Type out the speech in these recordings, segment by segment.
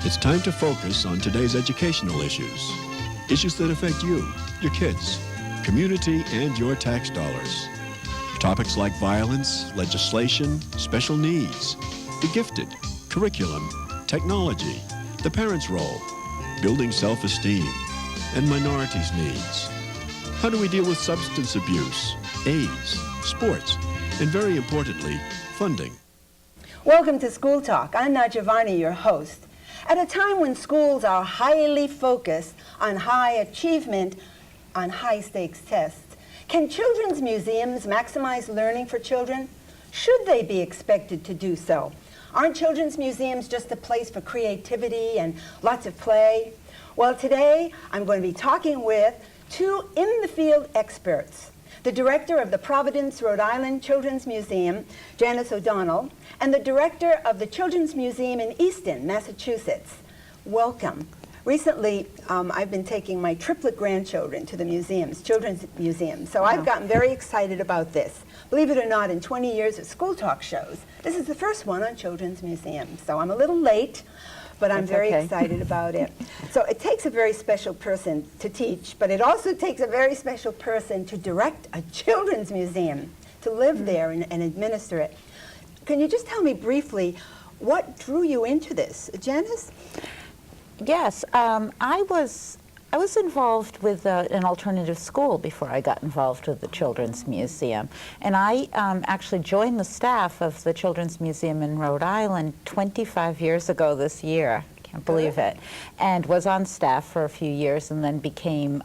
It's time to focus on today's educational issues. Issues that affect you, your kids, community, and your tax dollars. Topics like violence, legislation, special needs, the gifted, curriculum, technology, the parent's role, building self-esteem, and minorities' needs. How do we deal with substance abuse, AIDS, sports, and very importantly, funding? Welcome to School Talk. I'm Nadja Varney, your host. At a time when schools are highly focused on high achievement on high-stakes tests, can children's museums maximize learning for children? Should they be expected to do so? Aren't children's museums just a place for creativity and lots of play? Well, today I'm going to be talking with two in-the-field experts. The director of the Providence, Rhode Island Children's Museum, Janice O'Donnell, and the director of the Children's Museum in Easton, Massachusetts. Welcome. Recently, I've been taking my triplet grandchildren to the museums, children's museums, so I've gotten very excited about this. Believe it or not, in 20 years of School Talk shows, this is the first one on children's museums, so I'm a little late, but I'm very excited about it. So it takes a very special person to teach, but it also takes a very special person to direct a children's museum, to live there and administer it. Can you just tell me briefly what drew you into this? Janice? Yes, I was involved with an alternative school before I got involved with the Children's Museum. And I actually joined the staff of the Children's Museum in Rhode Island 25 years ago this year. Can't believe it. And was on staff for a few years and then became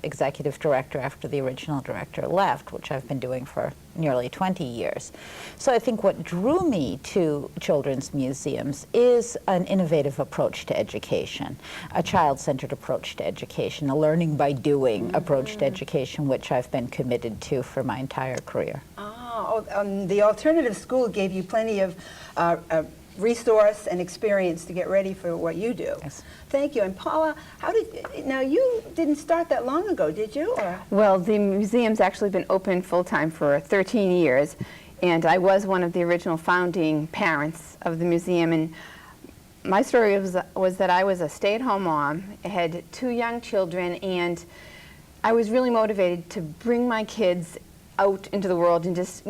executive director after the original director left, which I've been doing for nearly 20 years. So I think what drew me to children's museums is an innovative approach to education, a child-centered approach to education, a learning by doing approach to education, which I've been committed to for my entire career. The alternative school gave you plenty of resource and experience to get ready for what you do. Yes. Thank you. And Paula, now you didn't start that long ago, did you? Or? Well, the museum's actually been open full-time for 13 years, and I was one of the original founding parents of the museum. And my story was that I was a stay-at-home mom. I had two young children, and I was really motivated to bring my kids out into the world and just,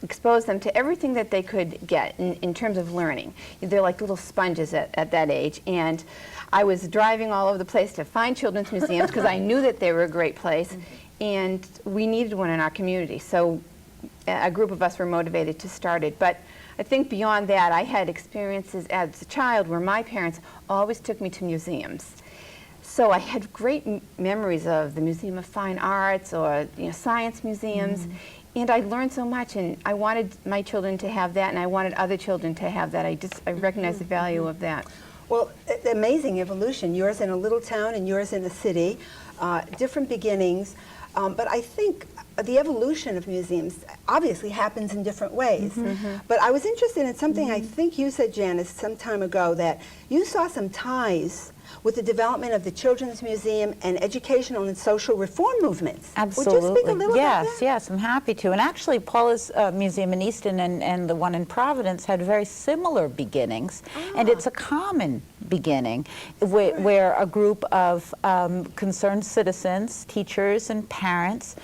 expose them to everything that they could get in terms of learning. They're like little sponges at that age. And I was driving all over the place to find children's museums because I knew that they were a great place, and we needed one in our community. So a group of us were motivated to start it. But I think beyond that, I had experiences as a child where my parents always took me to museums. So I had great memories of the Museum of Fine Arts or science museums. And I learned so much, and I wanted my children to have that, and I wanted other children to have that. I recognize the value of that. Well, amazing evolution. Yours in a little town and yours in a city, different beginnings. But I think the evolution of museums obviously happens in different ways. But I was interested in something I think you said, Janice, some time ago, that you saw some ties with the development of the Children's Museum and educational and social reform movements. Absolutely. Would you speak a little about that? Yes, I'm happy to. And actually, Paula's museum in Easton and the one in Providence had very similar beginnings. And it's a common beginning where a group of concerned citizens, teachers and parents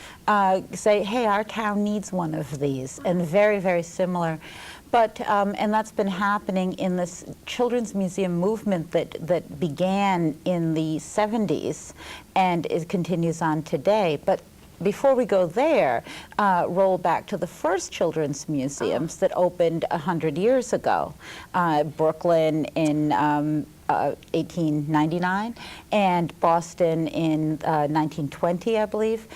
say, hey, our town needs one of these, and very, very similar. But, and that's been happening in this children's museum movement that began in the 70s and it continues on today. But before we go there, roll back to the first children's museums that opened 100 years ago. Brooklyn in 1899 and Boston in 1920, I believe,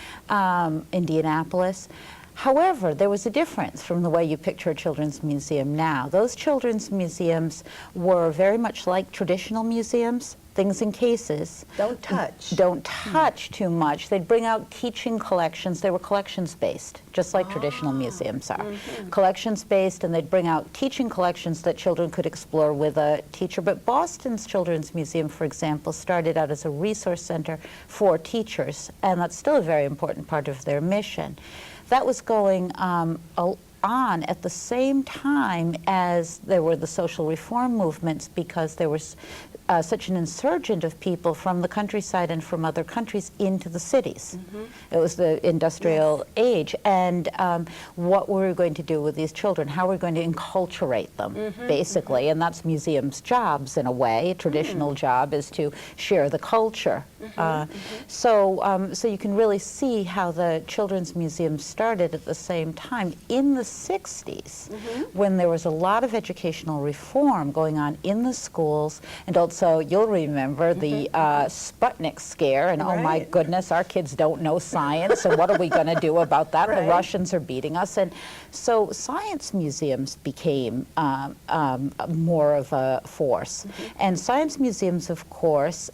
Indianapolis. However, there was a difference from the way you picture a children's museum now. Those children's museums were very much like traditional museums, things in cases. Don't touch. Don't touch too much. They'd bring out teaching collections. They were collections-based, just like traditional museums are. Collections-based, and they'd bring out teaching collections that children could explore with a teacher. But Boston's Children's Museum, for example, started out as a resource center for teachers, and that's still a very important part of their mission. That was going on at the same time as there were the social reform movements, because there was such an insurgent of people from the countryside and from other countries into the cities. It was the industrial age, and what were we going to do with these children? How were we going to enculturate them, basically? And that's museums' jobs, in a way. A traditional job is to share the culture. So you can really see how the Children's Museum started at the same time in the 60s, when there was a lot of educational reform going on in the schools, and also you'll remember the Sputnik scare, and oh my goodness, our kids don't know science, and what are we going to do about that? The Russians are beating us. And so science museums became more of a force. And science museums, of course,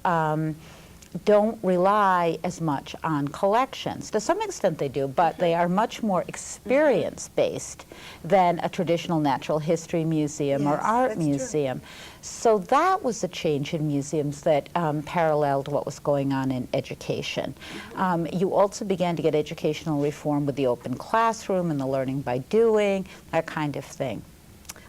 don't rely as much on collections. To some extent they do, but they are much more experience-based than a traditional natural history museum or art museum. So that was a change in museums that paralleled what was going on in education. You also began to get educational reform with the open classroom and the learning by doing, that kind of thing.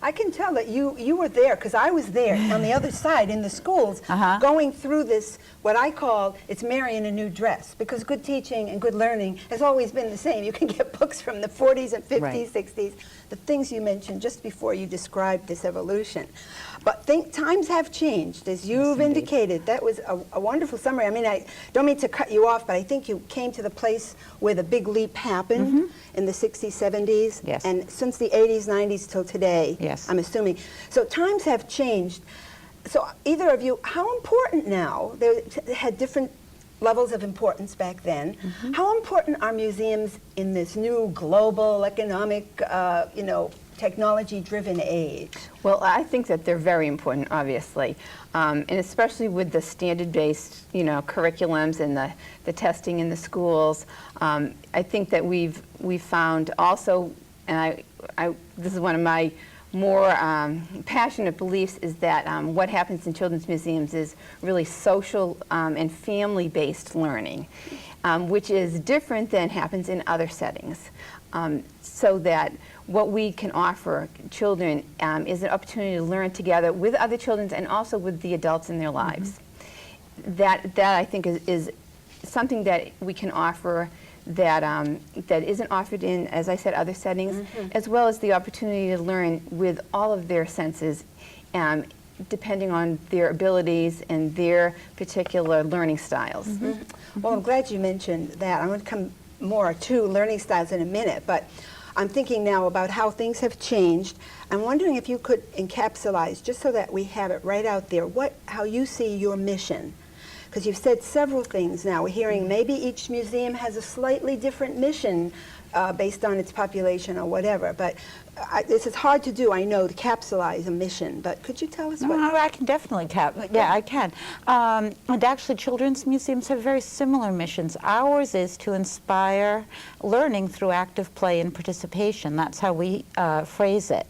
I can tell that you were there, because I was there on the other side in the schools, going through this, what I call, it's Mary in a new dress, because good teaching and good learning has always been the same. You can get books from the 40s and 50s, 60s, the things you mentioned just before you described this evolution. But times have changed, as you've indicated. That was a wonderful summary. I mean, I don't mean to cut you off, but I think you came to the place where the big leap happened in the 60s, 70s, and since the 80s, 90s till today, I'm assuming. So times have changed. So either of you, how important now, they had different levels of importance back then, how important are museums in this new global economic, technology-driven age? Well, I think that they're very important, obviously, and especially with the standard-based, curriculums and the testing in the schools. I think that we've found also, and this is one of my more passionate beliefs, is that what happens in children's museums is really social and family-based learning, which is different than happens in other settings. So that what we can offer children is an opportunity to learn together with other children and also with the adults in their lives. That I think is something that we can offer that isn't offered in, as I said, other settings, as well as the opportunity to learn with all of their senses, depending on their abilities and their particular learning styles. Well, I'm glad you mentioned that. I'm going to come more to learning styles in a minute, but I'm thinking now about how things have changed. I'm wondering if you could encapsulate, just so that we have it right out there, how you see your mission. Because you've said several things now. We're hearing maybe each museum has a slightly different mission based on its population or whatever. But this is hard to do, I know, to capsulize a mission. But could you tell us what? No, I can definitely yeah, I can. And actually, children's museums have very similar missions. Ours is to inspire learning through active play and participation. That's how we phrase it.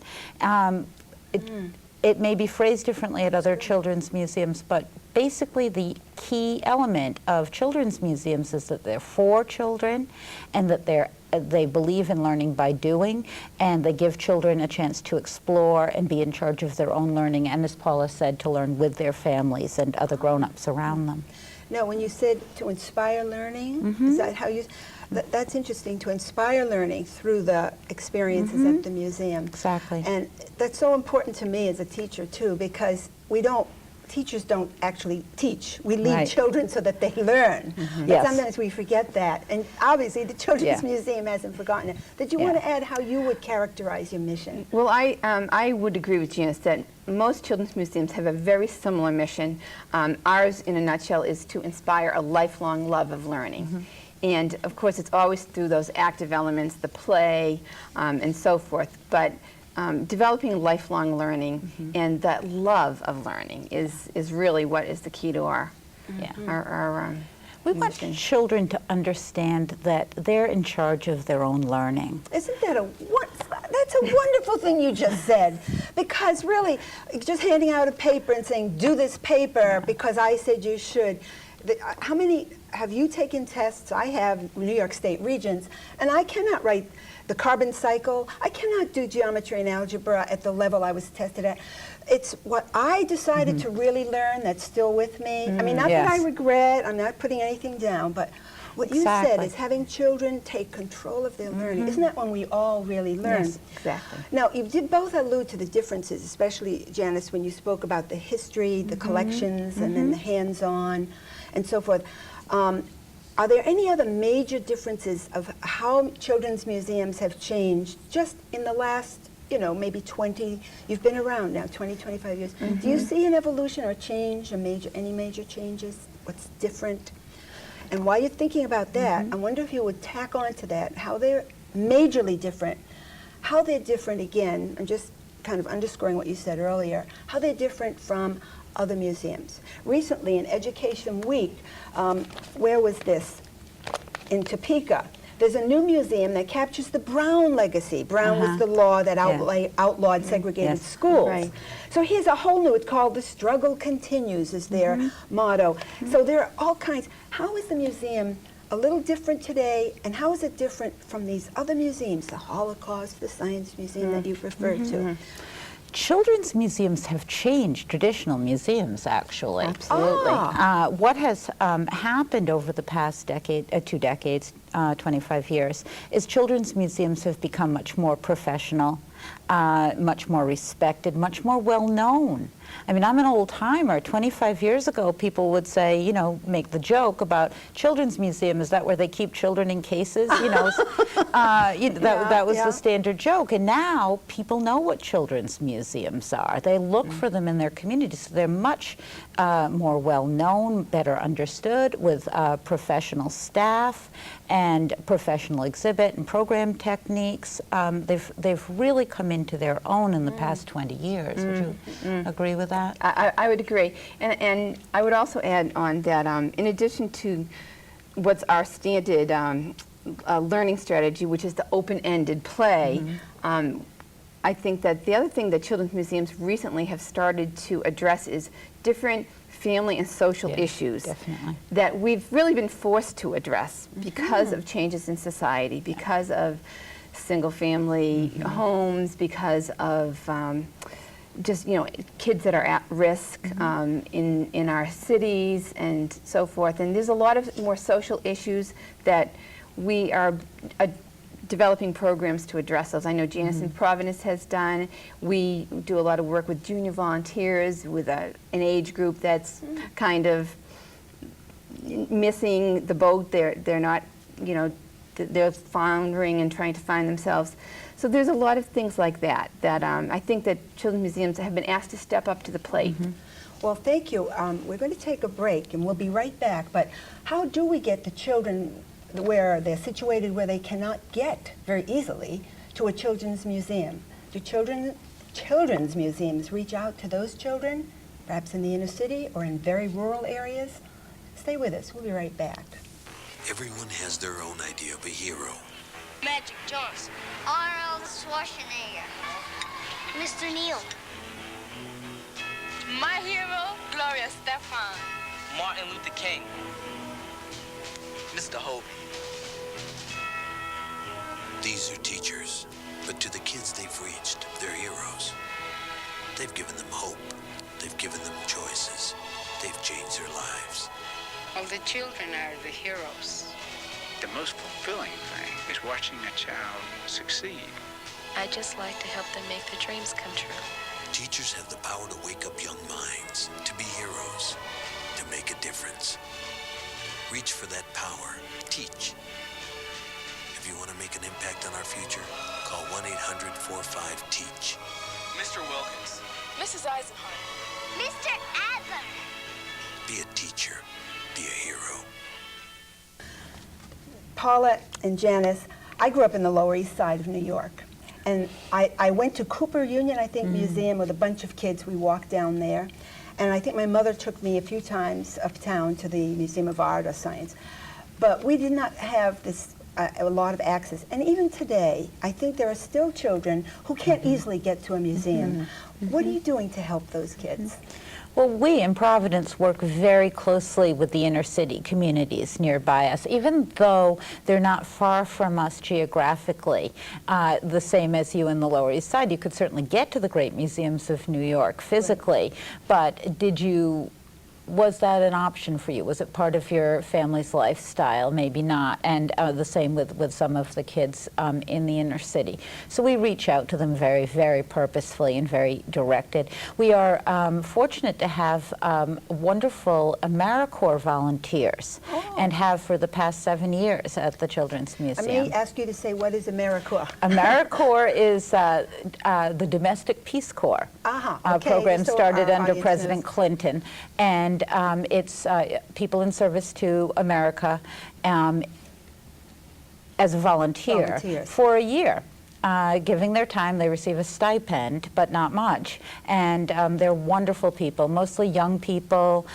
It may be phrased differently at other children's museums, but basically the key element of children's museums is that they're for children, and that they believe in learning by doing, and they give children a chance to explore and be in charge of their own learning, and as Paula said, to learn with their families and other grown-ups around them. Now, when you said to inspire learning, is that how you... That's interesting, to inspire learning through the experiences at the museum. Exactly. And that's so important to me as a teacher, too, because teachers don't actually teach. We lead children so that they learn. But sometimes we forget that. And obviously, the Children's Museum hasn't forgotten it. Did you want to add how you would characterize your mission? Well, I would agree with Janice that most children's museums have a very similar mission. Ours, in a nutshell, is to inspire a lifelong love of learning. And of course, it's always through those active elements, the play, and so forth. But developing lifelong learning and that love of learning is really what is the key to our we want children to understand that they're in charge of their own learning. Isn't that that's a wonderful thing you just said? Because really, just handing out a paper and saying, do this paper because I said you should. How many have you taken tests? I have New York State Regents, and I cannot write the carbon cycle. I cannot do geometry and algebra at the level I was tested at. It's what I decided to really learn that's still with me. I mean, not that I Yes. regret, I'm not putting anything down, but what you said Exactly. is having children take control of their learning. Isn't that when we all really learn? Yes, exactly. Now, you did both allude to the differences, especially, Janice, when you spoke about the history, the collections, and then the hands-on, and so forth. Are there any other major differences of how children's museums have changed just in the last, you know, maybe 20, you've been around now, 20, 25 years. Do you see an evolution or change, any major changes? What's different? And while you're thinking about that, I wonder if you would tack on to that, how they're majorly different, how they're different again, I'm just kind of underscoring what you said earlier, how they're different from other museums. Recently, in Education Week, where was this? In Topeka. There's a new museum that captures the Brown legacy. Brown was the law that outlawed segregated schools. Right. So here's a whole new, it's called The Struggle Continues is their motto. So there are all kinds. How is the museum a little different today, and how is it different from these other museums, the Holocaust, the Science Museum that you've referred to? Children's museums have changed traditional museums, actually. Absolutely. What has happened over the past decade, 2 decades, 25 years, is children's museums have become much more professional, much more respected, much more well-known. I mean, I'm an old-timer. 25 years ago, people would say, you know, make the joke about children's museum, is that where they keep children in cases? You know, that was the standard joke. And now people know what children's museums are. They look for them in their communities. So they're much more well-known, better understood, with professional staff and professional exhibit and program techniques. They've really come into their own in the past 20 years. Would you agree with that? I would agree. And I would also add on that in addition to what's our standard learning strategy, which is the open-ended play, I think that the other thing that children's museums recently have started to address is different family and social issues definitely. that we've really been forced to address because of changes in society, because of single-family homes, because of just, you know, kids that are at risk in our cities and so forth. And there's a lot of more social issues that we are developing programs to address those. I know Janice in Providence has done. We do a lot of work with junior volunteers with an age group that's kind of missing the boat. They're not, you know, they're floundering and trying to find themselves. So there's a lot of things like that that I think that children's museums have been asked to step up to the plate. Well, thank you. We're going to take a break, and we'll be right back. But how do we get the children where they're situated where they cannot get very easily to a children's museum? Do children's museums reach out to those children, perhaps in the inner city or in very rural areas? Stay with us. We'll be right back. Everyone has their own idea of a hero. Magic Johnson. Arnold Schwarzenegger. Mr. Neal. My hero, Gloria Stefan. Martin Luther King. Mr. Hope. These are teachers, but to the kids they've reached, they're heroes. They've given them hope. They've given them choices. They've changed their lives. Well, the children are the heroes. The most fulfilling thing is watching a child succeed. I just like to help them make their dreams come true. Teachers have the power to wake up young minds, to be heroes, to make a difference. Reach for that power. Teach. If you want to make an impact on our future, call 1-800-45-TEACH. Mr. Wilkins. Mrs. Eisenhardt. Mr. Adam. Be a teacher. Be a hero. Paula and Janice, I grew up in the Lower East Side of New York. And I went to Cooper Union, I think, Museum with a bunch of kids. We walked down there. And I think my mother took me a few times uptown to the Museum of Art or Science. But we did not have this a lot of access. And even today, I think there are still children who can't easily get to a museum. What are you doing to help those kids? Well, we in Providence work very closely with the inner city communities nearby us, even though they're not far from us geographically, the same as you in the Lower East Side. You could certainly get to the great museums of New York physically, but was that an option for you? Was it part of your family's lifestyle? Maybe not. And the same with some of the kids in the inner city. So we reach out to them very, very purposefully and very directed. We are fortunate to have wonderful AmeriCorps volunteers and have for the past 7 years at the Children's Museum. I may ask you to say, what is AmeriCorps? AmeriCorps is the Domestic Peace Corps program So started our under audience President knows. Clinton. And it's people in service to America as a volunteer Volunteers. for a year. Giving their time, they receive a stipend, but not much. And they're wonderful people, mostly young people,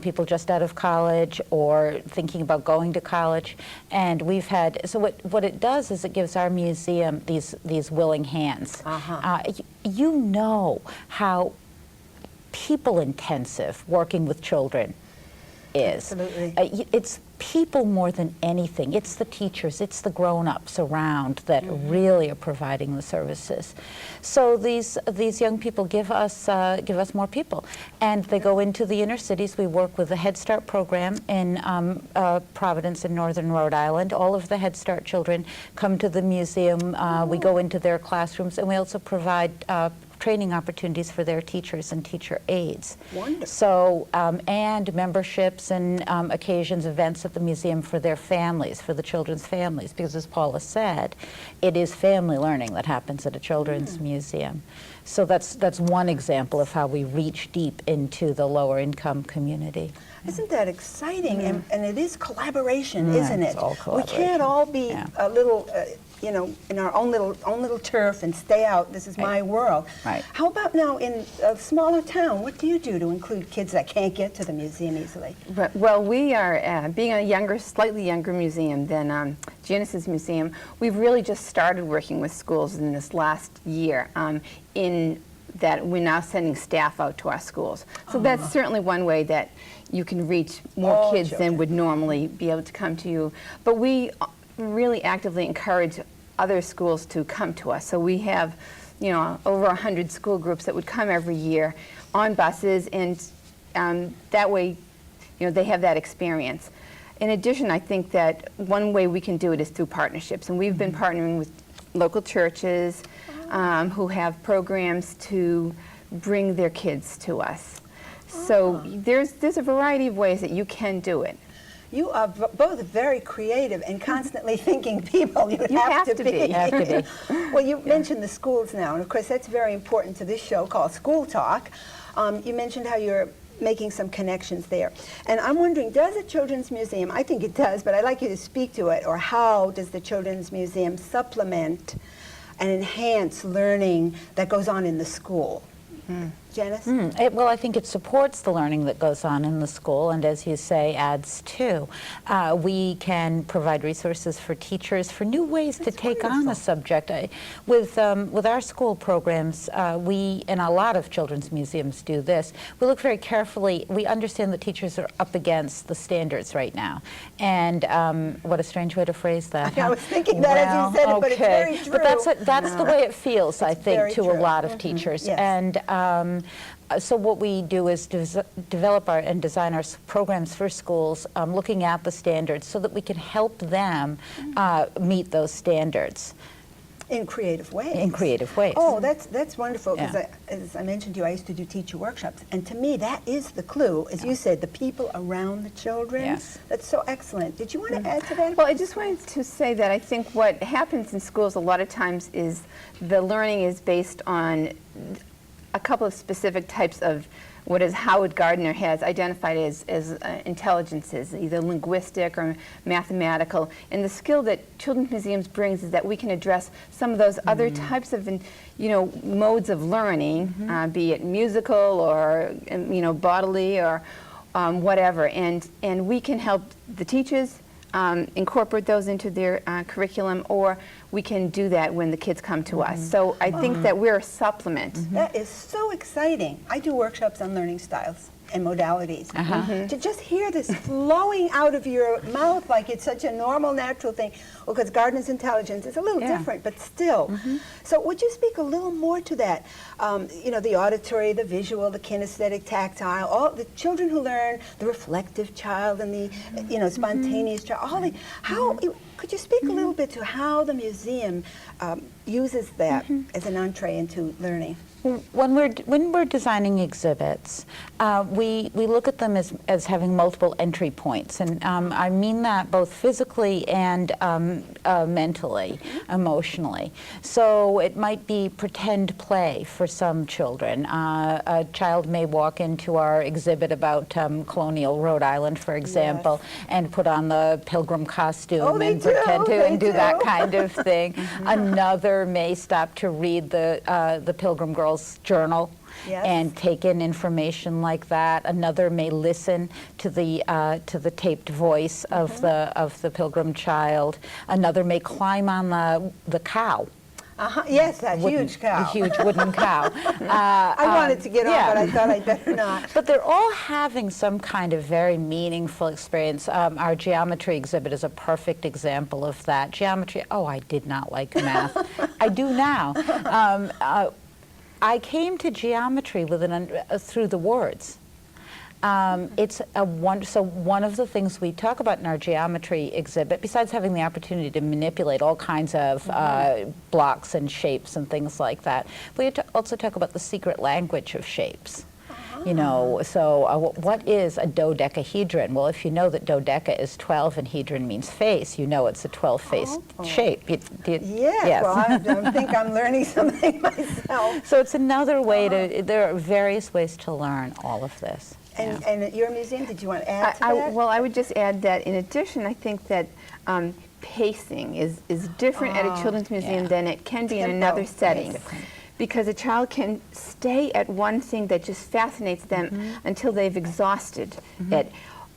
people just out of college or thinking about going to college. And we've had, so what it does is it gives our museum these willing hands. You know how people-intensive working with children is. Absolutely. It's people more than anything. It's the teachers, it's the grown-ups around that really are providing the services. So these young people give us more people, and they go into the inner cities. We work with the Head Start program in Providence in northern Rhode Island. All of the Head Start children come to the museum. We go into their classrooms, and we also provide training opportunities for their teachers and teacher aides. Wonderful. So, and memberships and occasions, events at the museum for their families, for the children's families, because as Paula said, it is family learning that happens at a children's museum. So that's one example of how we reach deep into the lower income community. Isn't that exciting? And it is collaboration, isn't it? It's all We can't all be a little, you know, in our own little turf and stay out. This is my world. Right. How about now in a smaller town? What do you do to include kids that can't get to the museum easily? Well, we are, being a slightly younger museum than Janice's museum, we've really just started working with schools in this last year in that we're now sending staff out to our schools. So that's certainly one way that you can reach more kids than would normally be able to come to you. But we really actively encourage other schools to come to us. So we have, you know, over 100 school groups that would come every year on buses, and that way, you know, they have that experience. In addition, I think that one way we can do it is through partnerships, and we've been partnering with local churches who have programs to bring their kids to us. So there's a variety of ways that you can do it. You are both very creative and constantly thinking people. You have to be. You have to be. Well, you mentioned the schools now, and of course that's very important to this show called School Talk. You mentioned how you're making some connections there. And I'm wondering, does the Children's Museum, I think it does, but I'd like you to speak to it, or how does the Children's Museum supplement and enhance learning that goes on in the school? Janice? Well, I think it supports the learning that goes on in the school, and as you say, adds to. We can provide resources for teachers for new ways to take on a subject. With our school programs, we, and a lot of children's museums do this, we look very carefully. We understand that teachers are up against the standards right now. And what a strange way to phrase that. I was thinking that as you said it, but it's very true. But that's the way it feels, I think, to a lot of teachers. Yes. And so what we do is develop and design our programs for schools, looking at the standards so that we can help them meet those standards. In creative ways. In creative ways. Oh, that's wonderful, because as I mentioned to you, I used to do teacher workshops, and to me that is the clue, as you said, the people around the children. Yes. That's so excellent. Did you want to add to that? Well, I just wanted to say that I think what happens in schools a lot of times is the learning is based on a couple of specific types of what is Howard Gardner has identified as intelligences, either linguistic or mathematical. And the skill that Children's Museums brings is that we can address some of those other types of, you know, modes of learning, be it musical or, you know, bodily or whatever. And we can help the teachers incorporate those into their curriculum, or we can do that when the kids come to us. So I think that we're a supplement. That is so exciting. I do workshops on learning styles and modalities. To just hear this flowing out of your mouth like it's such a normal, natural thing. Well, because Gardner's intelligence is a little different, but still. So would you speak a little more to that? You know, the auditory, the visual, the kinesthetic, tactile, all the children who learn, the reflective child and the, you know, spontaneous child, all the, how, could you speak a little bit to how the museum uses that as an entree into learning? When we're designing exhibits, we look at them as having multiple entry points, and I mean that both physically and mentally, emotionally. So it might be pretend play for some children. A child may walk into our exhibit about colonial Rhode Island, for example, and put on the pilgrim costume and pretend to and do that kind of thing. Another may stop to read the Pilgrim Girls journal and take in information like that. Another may listen to the taped voice of the pilgrim child. Another may climb on the cow. Yes, that huge cow. The huge wooden cow. I wanted to get on, but I thought I'd better not. But they're all having some kind of very meaningful experience. Our geometry exhibit is a perfect example of that. Geometry, oh, I did not like math. I do now. I came to geometry with through the words. It's so one of the things we talk about in our geometry exhibit, besides having the opportunity to manipulate all kinds of blocks and shapes and things like that, we also talk about the secret language of shapes. You know, so what is a dodecahedron? Well, if you know that dodeca is 12 and hedron means face, you know it's a 12-faced shape. Yes. Well, I think I'm learning something myself. So it's another way there are various ways to learn all of this. And at your museum, did you want to add to that? Well, I would just add that in addition, I think that pacing is different at a children's museum than it can be in another setting. Because a child can stay at one thing that just fascinates them until they've exhausted it.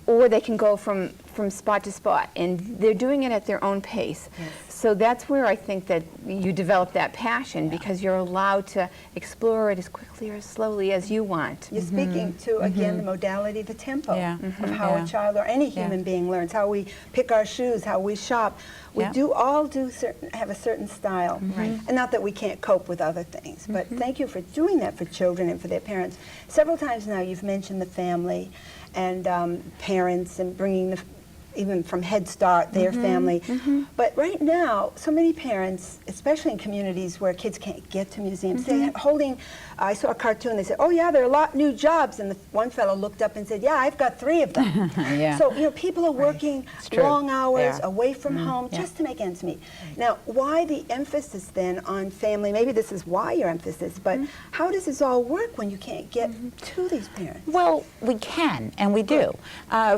Or they can go from spot to spot, and they're doing it at their own pace. So that's where I think that you develop that passion, because you're allowed to explore it as quickly or as slowly as you want. You're speaking to, again, the modality, the tempo of how a child or any human being learns, how we pick our shoes, how we shop. We all have a certain style. And not that we can't cope with other things, but thank you for doing that for children and for their parents. Several times now you've mentioned the family and parents and bringing even from Head Start, their family. But right now, so many parents, especially in communities where kids can't get to museums, they're holding, I saw a cartoon, they said, oh yeah, there are a lot new jobs, and one fellow looked up and said, yeah, I've got 3 of them. So, you know, people are working long hours away from home just to make ends meet. Now, why the emphasis then on family? Maybe this is why your emphasis, but how does this all work when you can't get to these parents? Well, we can, and we do.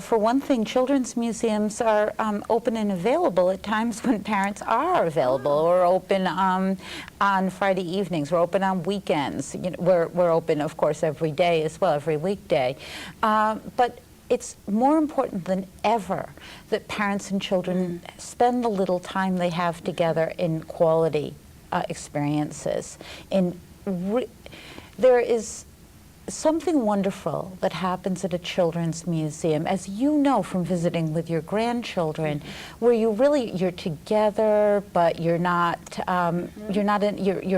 For one thing, children's museums are open and available at times when parents are available, or open on Friday evenings, we're open on weekends. You know, we're open, of course, every day as well, every weekday. But it's more important than ever that parents and children spend the little time they have together in quality experiences. There is something wonderful that happens at a children's museum, as you know from visiting with your grandchildren, where you're together, but you're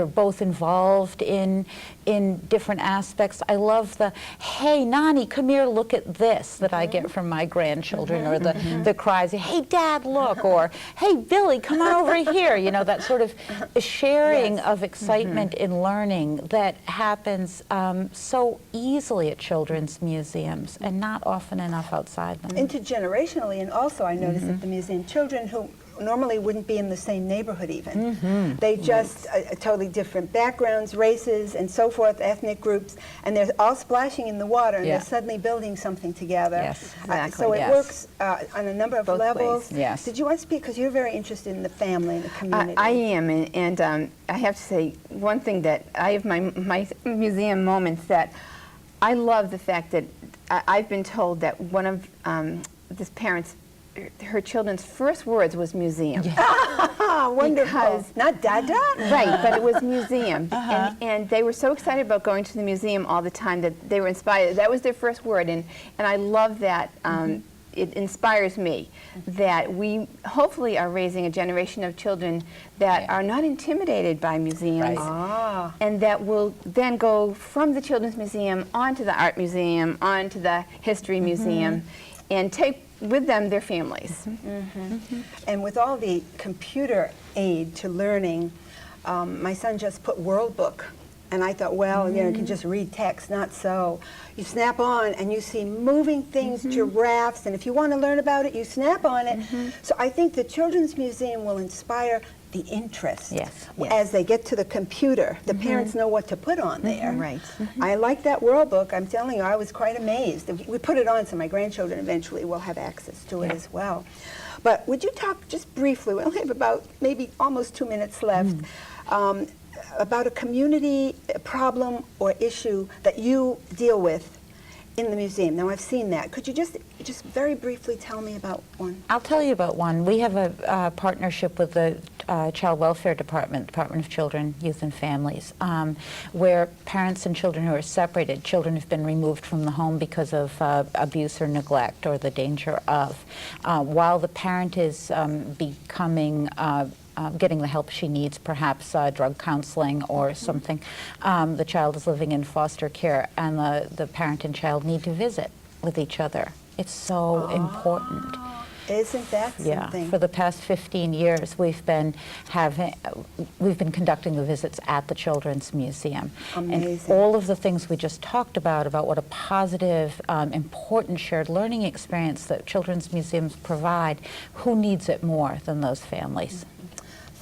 both involved in different aspects. I love the, hey, Nani, come here, look at this, that I get from my grandchildren, or the cries, hey, Dad, look, or hey, Billy, come on over here. You know, that sort of sharing of excitement in learning that happens so easily at children's museums, and not often enough outside them. Intergenerationally, and also I notice at the museum, children who normally wouldn't be in the same neighborhood even. They just totally different backgrounds, races, and so forth, ethnic groups, and they're all splashing in the water, and they're suddenly building something together. Yes, exactly. So it works on a number of levels. Yes. Did you want to speak, because you're very interested in the family and the community? I am, and I have to say one thing, that I have my museum moments, that I love the fact that I've been told that one of this parent's her children's first words was museum. Ah, wonderful. Because- Not Dada? Right, but it was museum. And they were so excited about going to the museum all the time that they were inspired. That was their first word, and I love that. It inspires me that we hopefully are raising a generation of children that are not intimidated by museums, and that will then go from the Children's Museum onto the Art Museum, onto the History Museum, and take with them their families. And with all the computer aid to learning, my son just put World Book. And I thought, well, you know, you can just read text. Not so. You snap on and you see moving things, giraffes, and if you want to learn about it, you snap on it. So I think the Children's Museum will inspire the interest. Yes. As they get to the computer, the parents know what to put on there. Right. I like that World Book. I'm telling you, I was quite amazed. We put it on so my grandchildren eventually will have access to it as well. But would you talk just briefly, we only have about maybe almost 2 minutes left, about a community problem or issue that you deal with in the museum? Now, I've seen that. Could you just very briefly tell me about one? I'll tell you about one. We have a partnership with the Child Welfare Department, Department of Children, Youth and Families, where parents and children who are separated, children have been removed from the home because of abuse or neglect or the danger of, while the parent is becoming getting the help she needs, perhaps drug counseling or something. The child is living in foster care, and the parent and child need to visit with each other. It's so important. Isn't that something? Yeah, for the past 15 years, we've been conducting the visits at the Children's Museum. Amazing. And all of the things we just talked about what a positive, important shared learning experience that children's museums provide, who needs it more than those families?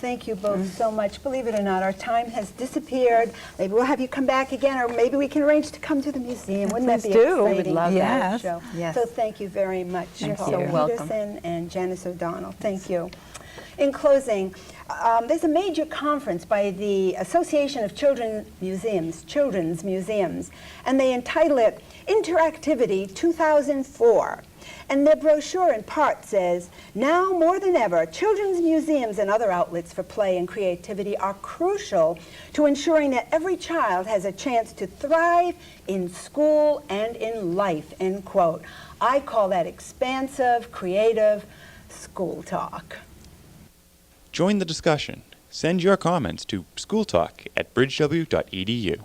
Thank you both so much. Believe it or not, our time has disappeared. Maybe we'll have you come back again, or maybe we can arrange to come to the museum. Wouldn't that be exciting? We would love that. Show? Yes. So thank you very much, You're Paul so welcome. Peterson and Janice O'Donnell. Thank you. In closing, there's a major conference by the Association of Children's Museums, and they entitle it Interactivity 2004. And their brochure in part says, now more than ever, children's museums and other outlets for play and creativity are crucial to ensuring that every child has a chance to thrive in school and in life, end quote. I call that expansive, creative school talk. Join the discussion. Send your comments to schooltalk@bridgew.edu.